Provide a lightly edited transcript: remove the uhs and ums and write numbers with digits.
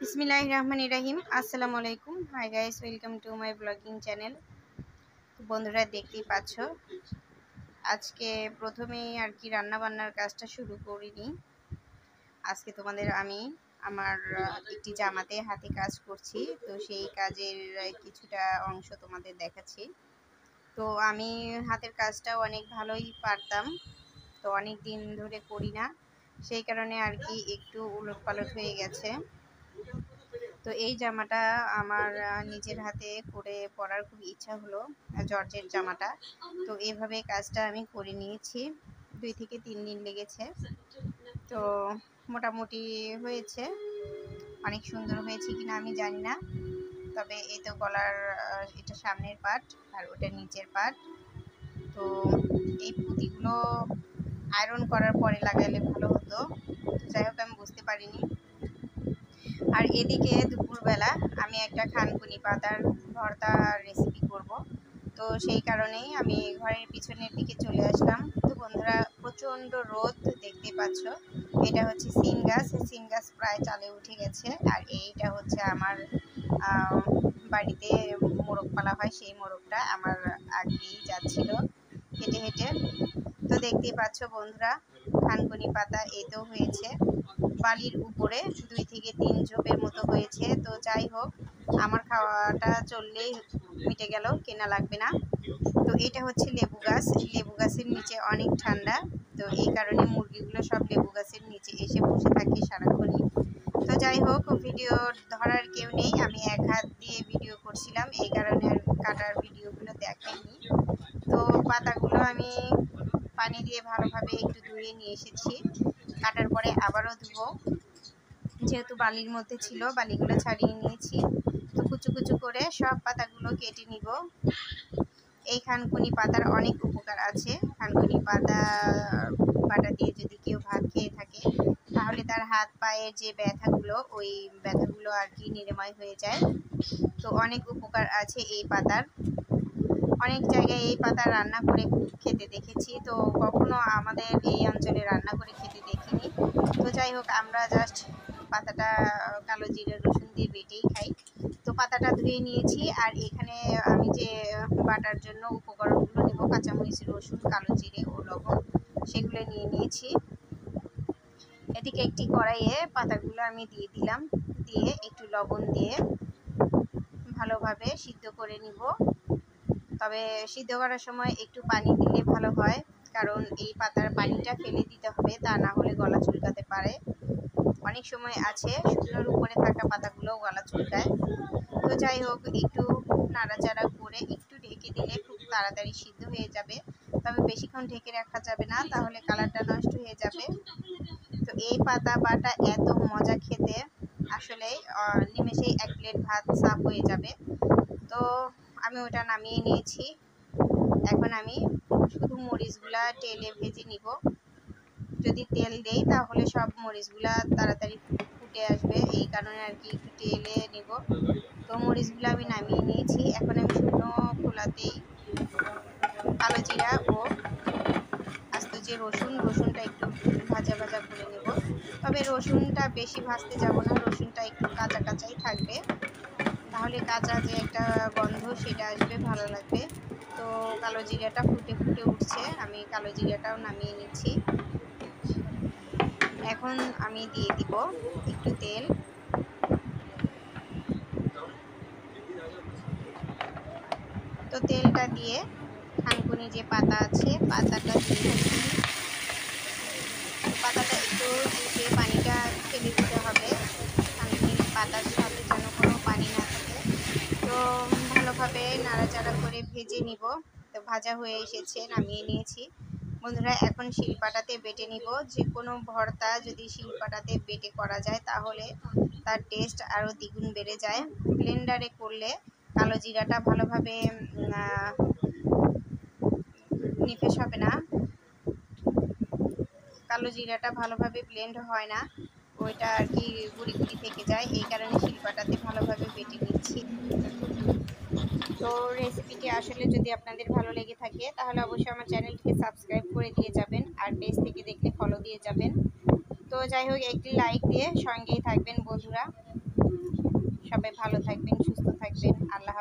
बिस्मिल्लाहिर्रहमानिर्रहीम আসসালামু আলাইকুম। Hi guys, welcome to my blogging channel. বন্ধুরা দেখতেই পাচ্ছ, আজকে প্রথমেই আর কি রান্না বান্নার কাজটা শুরু করিনি। আজকে তোমাদের আমি আমার একটি জামাতে হাতে কাজ করছি, তো সেই কাজের কিছুটা অংশ তোমাদের দেখাচ্ছি। তো আমি হাতের কাজটাও অনেক ভালোই পারতাম, তো অনেক দিন ধরে করি না, সেই কারণে আর কি একটু উলটপালট হয়ে গেছে। তো এই জামাটা আমার নিজের হাতে করে পরার খুব ইচ্ছা হলো, জর্জের জামাটা। তো এইভাবে কাজটা আমি করে নিয়েছি, 2 থেকে 3 দিন লেগেছে। তো মোটামুটি হয়েছে, অনেক সুন্দর হয়েছে কিনা আমি জানি না, তবে এই তো গলার এটা সামনের পার্ট আর ওটা নিচের পার্ট। তো এই পুঁতিগুলো আয়রন করার পরে লাগাইলে ভালো হতো, যাই হোক আমি বুঝতে পারিনি। আর এদিকে দুপুরবেলা আমি একটা খানকুনি পাতার ভর্তা রেসিপি করব, তো সেই কারণেই আমি ঘরের পিছনের দিকে চলে আসলাম। তো বন্ধুরা, প্রচণ্ড রোদ দেখতে পাচ্ছ। এটা হচ্ছে সিম গাছ, সিম গাছ প্রায় চালে উঠে গেছে। আর এইটা হচ্ছে আমার বাড়িতে মোরগ পালা হয়, সেই মোরগটা আমার আগেই যাচ্ছিল হেঁটে হেঁটে। তো দেখতেই পাচ্ছ বন্ধুরা, খানকুনি পাতা এতেও হয়েছে বালির উপরে 2 থেকে 3 ঝোপের মতো হয়েছে। তো যাই হোক, আমার খাওয়াটা চললেই মিটে গেল, কেনা লাগবে না। তো এটা হচ্ছে লেবু গাছ, লেবু গাছের নিচে অনেক ঠান্ডা, তো এই কারণে মুরগিগুলো সব লেবু গাছের নিচে এসে বসে থাকে সারাক্ষণই। তো যাই হোক, ভিডিও ধরার কেউ নেই, আমি এক হাত দিয়ে ভিডিও করছিলাম, এই কারণে আর কাটার ভিডিওগুলো দেখাইনি। তো পাতাগুলো আমি পানি দিয়ে ভালোভাবে একটু ধুয়ে নিয়ে এসেছি, কাটার পরে আবারও ধুবো, যেহেতু বালির মধ্যে ছিল বালিগুলো ছাড়িয়ে নিয়েছি। তো কুচু কুচু করে সব পাতাগুলো কেটে নিব। এই খানকুনি পাতার অনেক উপকার আছে। খানকুনি পাতা বাটা দিয়ে যদি কেউ ভাত খেয়ে থাকে, তাহলে তার হাত পায়ের যে ব্যথাগুলো, ওই ব্যথাগুলো আর কি নিরাময় হয়ে যায়। তো অনেক উপকার আছে এই পাতার। অনেক জায়গায় এই পাতা রান্না করে খেতে দেখেছি, তো কখনো আমাদের এই অঞ্চলে রান্না করে খেতে দেখিনি। তো যাই হোক, আমরা জাস্ট পাতাটা কালো জিরে রসুন দিয়ে বেটেই খাই। তো পাতাটা ধুয়ে নিয়েছি, আর এখানে আমি যে বাটার জন্য উপকরণগুলো নেব, কাঁচামরিচ, রসুন, কালো জিরে ও লবণ, সেগুলো নিয়ে নিয়েছি। এদিকে একটি কড়াইয়ে পাতাগুলো আমি দিয়ে দিলাম, দিয়ে একটু লবণ দিয়ে ভালোভাবে সিদ্ধ করে নিব। তবে সিদ্ধ করার সময় একটু পানি দিলে ভালো হয়, কারণ এই পাতার পানিটা ফেলে দিতে হবে, তা না হলে গলা চুলকাতে পারে। অনেক সময় আছে শুকনোর উপরে থাকা পাতাগুলোও গলা চুলকায়। তো যাই হোক, একটু নাড়াচাড়া করে একটু ঢেকে দিলে খুব তাড়াতাড়ি সিদ্ধ হয়ে যাবে, তবে বেশিক্ষণ ঢেকে রাখা যাবে না, তাহলে কালারটা নষ্ট হয়ে যাবে। তো এই পাতা বাটা এত মজা খেতে, আসলে নিমেষেই 1 প্লেট ভাত সাফ হয়ে যাবে। তো আমি ওটা নামিয়ে নিয়েছি। এখন আমি শুধু মরিচগুলা তেলে ভেজে নিব। যদি তেল দেই তাহলে সব মরিচগুলা তাড়াতাড়ি ফুটে আসবে, এই কারণে আর কি একটু তেলে নিব। তো মরিচগুলো আমি নামিয়ে নিয়েছি। এখন আমি শুকনো খোলাতেই কালো জিরা ও আস্ত যে রসুনটা একটু ভাজা ভাজা করে নেব। তবে রসুনটা বেশি ভাজতে যাব না, রসুনটা একটু কাঁচা কাঁচাই থাকবে, তাহলে কাঁচা যে একটা গন্ধ সেটা আসবে, ভালো লাগবে। তো কালো জিরাটা ফুটে ফুটে উঠছে, আমি কালো জিরাটাও নামিয়ে নিচ্ছি। এখন আমি দিয়ে দিব একটু তেল। তো তেলটা দিয়ে খানকুনি যে পাতা আছে পাতাটা দিয়ে দিচ্ছি। পাতাটা একটু ধুয়ে পানিটা ফেলে দিতে হবে, খানকুনির পাতার সাথে যেন কোনো পানি না থাকে। তো ভালোভাবে নাড়াচাড়া করে ভেজে নিব। তো ভাজা হয়ে এসেছে, নামিয়ে নিয়েছি। বন্ধুরা, এখন শিলপাটাতে বেটে নিব। যে কোনো ভর্তা যদি শিলপাটাতে বেটে করা যায় তাহলে তার টেস্ট আরও দ্বিগুণ বেড়ে যায়। ব্লেন্ডারে করলে কালো জিরাটা ভালোভাবে নিফেস হবে না, কালো জিরাটা ভালোভাবে ব্লেন্ড হয় না, ওইটা আর কি গুঁড়ি গুঁড়ি থেকে যায়, এই কারণে শিলপাটাতে ভালোভাবে বেটে নিচ্ছি। তো রেসিপিটি আসলে যদি আপনাদের ভালো লেগে থাকে তাহলে অবশ্যই আমার চ্যানেলটিকে সাবস্ক্রাইব করে দিয়ে যাবেন, আর পেজ থেকে দেখলে ফলো দিয়ে যাবেন। তো যাই হোক, একটি লাইক দিয়ে সঙ্গেই থাকবেন বন্ধুরা। সবাই ভালো থাকবেন, সুস্থ থাকবেন। আল্লাহ